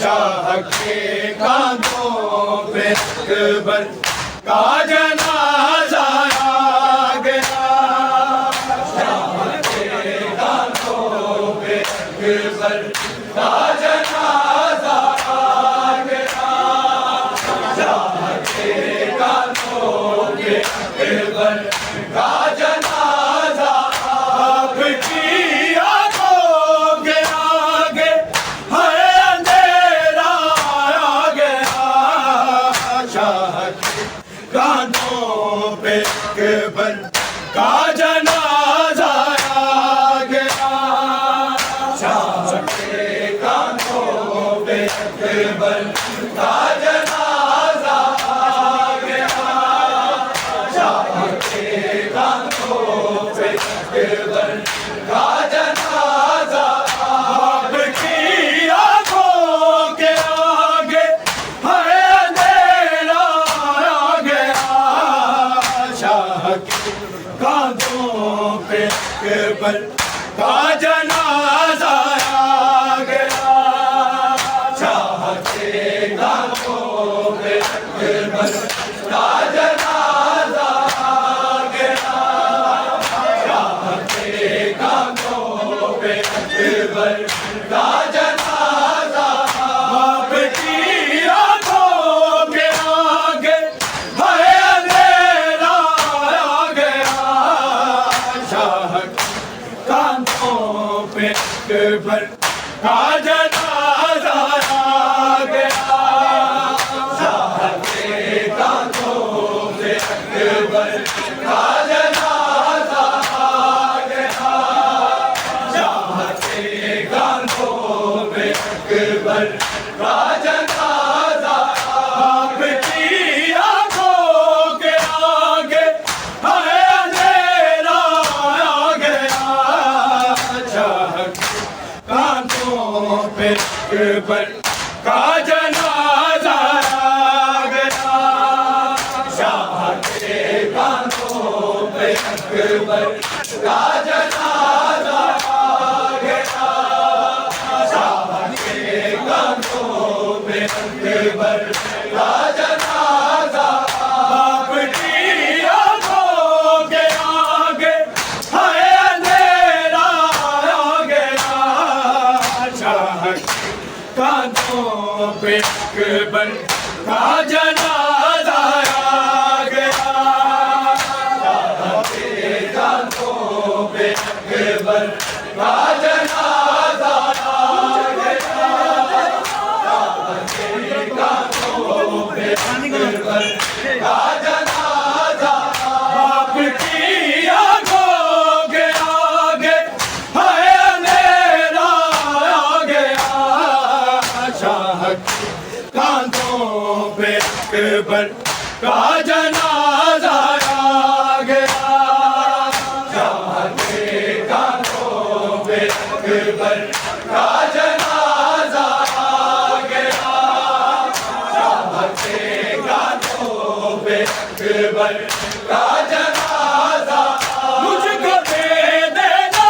شاہ کے کاندھوں پہ اکبر کا جنازہ آ گیا شاہ کے کاندھوں پہ اکبر کا جنازہ آ گیا شاہ کے کاندھوں پہ اکبر کا جنازہ آپ کی آنکھوں کے آگے ہے اندھیرا آ گیا شاہ کے کاندھوں پہ اکبر کا جنازہ آ گیا شاہ کے کاندھوں پہ اکبر کا جنازہ آ گیا شاہ کے کاندھوں پہ اکبر کا جنازہ آپ کی آنکھوں کے آگے ہے اندھیرا آ گیا شاہ کے کاندھوں پہ اکبر کا جنازہ آ گیا شاہ کے کاندھوں پہ اکبر کا جنازہ آ گیا شاہ کے کاندھوں پہ اکبر کا جنازہ آپ کی آنکھوں کے آگے ہے اندھیرا آ گیا شاہ کے کاندھوں پہ اکبر کا جنازہ آ گیا شاہ کے کاندھوں پہ اکبر کا جنازہ آ گیا شاہ کے کاندھوں پہ اکبر کا جنازہ آپ کی آنکھوں کے آگے ہے اندھیرا آ گیا شاہ کے کاندھوں پہ اکبر کا جنازہ آ گیا شاہ کے کاندھوں پہ اکبر کا جنازہ آ گیا شاہ کے کاندھوں پہ اکبر کا جنازہ آپ کی آنکھوں کے آگے ہے اندھیرا آ گیا شاہ کے کاندھوں پہ اکبر کا جنازہ آ گیا شاہ کے کاندھوں پہ اکبر کا جنازہ آ گیا شاہ کے کاندھوں پہ اکبر کا جنازہ آپ کی آنکھوں کے آگے ہے اندھیرا آ گیا شاہ کے کاندھوں پہ اکبر کا جنازہ آ گیا شاہ کے کاندھوں پہ اکبر کا جنازہ آ گیا شاہ کے کاندھوں پہ اکبر کا جنازہ مجھ کو دے دینا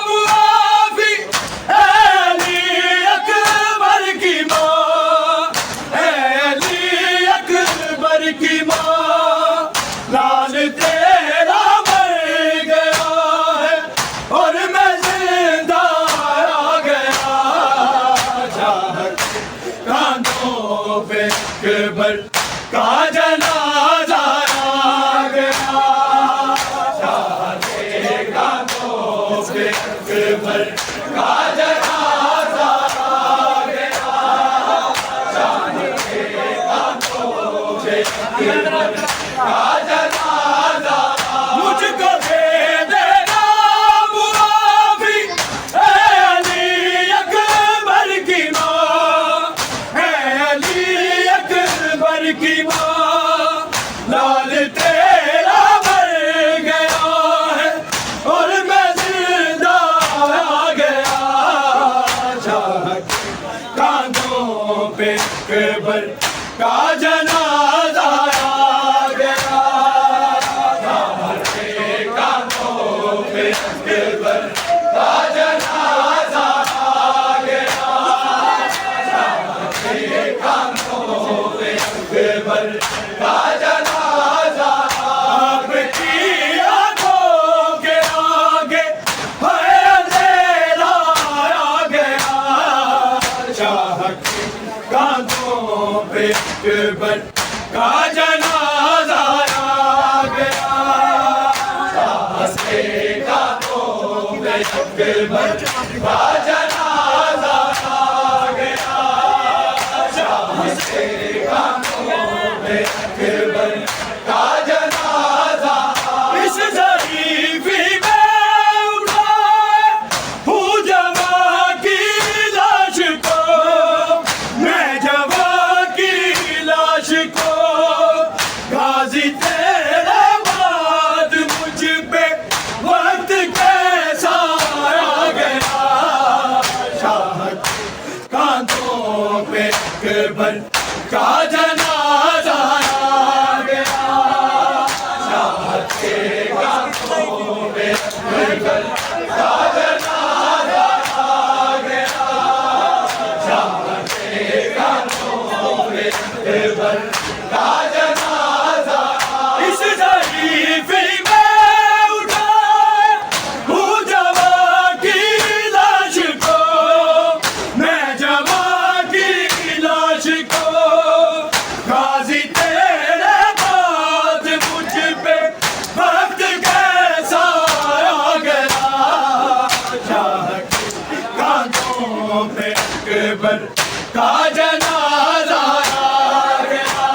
معافی اے علی اکبر کی ماں اے علی اکبر کی ماں لال تیرا مر گیا ہے اور میں زندہ آ گیا شاہ کے کاندھوں پہ اکبر کا جنازہ آ گیا شاہ کے کاندھوں پہ اکبر کا جنازہ آ گیا شاہ کے کاندھوں پہ اکبر کا جنازہ مجھ کو دے دینا معافی اے علی اکبر کی ماں اے علی اکبر کی ماں لال تیرا مر گیا ہے اور میں زندہ آ گیا شاہ کے کاندھوں پہ اکبر کا جنازہ آ گیا شاہ کے کاندھوں پہ اکبر کا جنازہ آ گیا شاہ کاندھوں پہ اکبر کا جنازہ آ گیا شاہ کے کاندھوں پہ اکبر کا جنازہ آ گیا شاہ کے کاندھوں پہ اکبر کا جنازہ اس ظریفی اکبر کا جنازہ آ گیا شاہ کے کاندھوں پہ اکبر کا جنازہ آ گیا شاہ کے کاندھوں پہ اکبر کا جنازہ اس ظریفی اکبر کا جنازہ آ گیا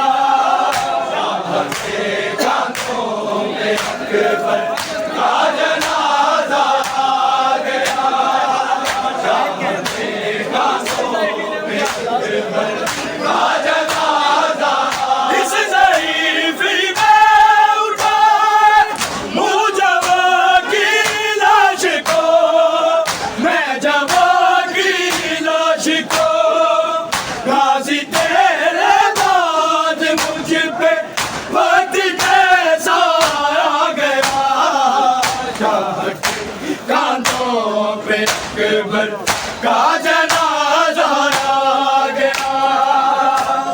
شاہ کے کاندھوں پہ اکبر کا جنازہ آ گیا شاہ کے کاندھوں پہ اکبر کا جنازہ اس ظریفی میں اٹھائے مجوہ کی لاش کو میں جوان کی لاش کو غازی تیرے بعد مجھ پہ وقت کیسا آ گیا شاہ کے کاندھوں پہ اکبر کا جنازہ آ گیا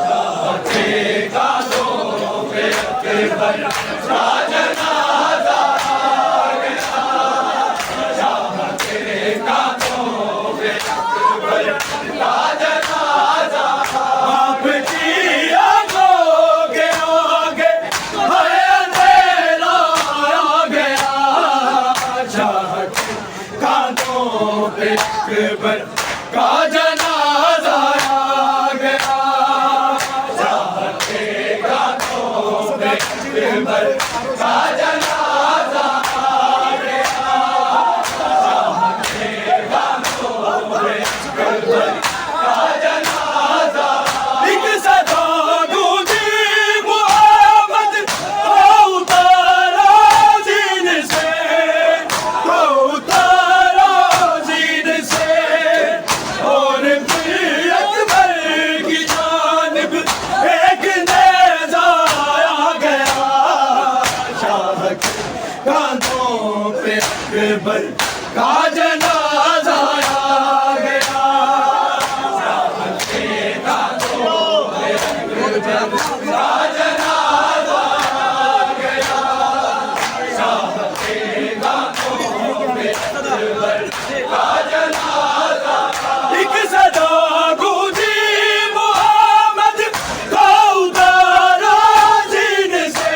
شاہ کے کاندھوں پہ اکبر کا جنازہ آ گیا شاہ کے کاندھوں پہ اکبر کا جنازہ آپ کی آنکھوں کے آگے ہے اندھیرا آ گیا شاہ کے کاندھوں پہ اکبر کا جنازہ آ گیا شاہ کے کاندھوں پہ اکبر کا جنازہ آ گیا شاہ کے کاندھوں پہ اکبر کا جنازہ ایک صدا گونجی محمد کو اتارا زین سے کو اتارا زین سے اور پھر اکبر کی جانب ایک نیزہ آ گیا شاہ کے کاندھوں پہ اکبر کا جنازہ آ گیا شاہ کے کاندھوں پہ اکبر کا جنازہ آ گیا شاہ کے کاندھوں پہ اکبر کا جنازہ ایک صدا گونجی محمد کو اتارا زین سے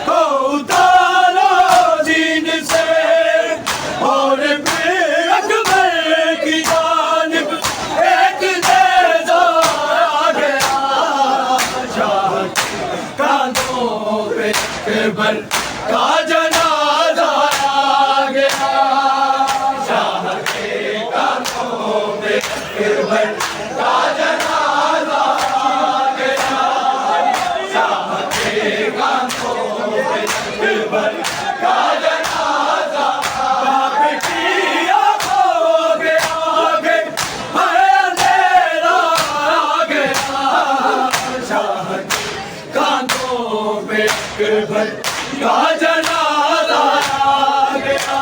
کو اتارا زین سے اور پھر اکبر کی جانب ایک نیزہ آ گیا شاہ کے کاندھوں پہ اکبر کا جنازہ آ گیا شاہ کے کاندھوں پہ اکبر کا جنازہ آ گیا شاہ کے کاندھوں پہ اکبر کا جنازہ باپ کی آنکھوں کے آگے ہے اندھیرا آ گیا شاہ کے کاندھوں پہ اکبر کا جنازہ آ گیا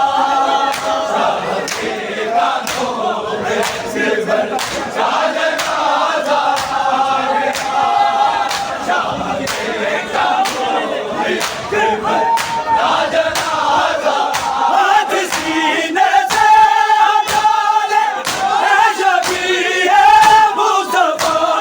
شاہ کے کاندھوں پہ اکبر کا جنازہ آ گیا شاہ کے کاندھوں پہ اکبر کا جنازہ ہاتھ سینے سے ہٹا لے اے شفیع مصطفیٰ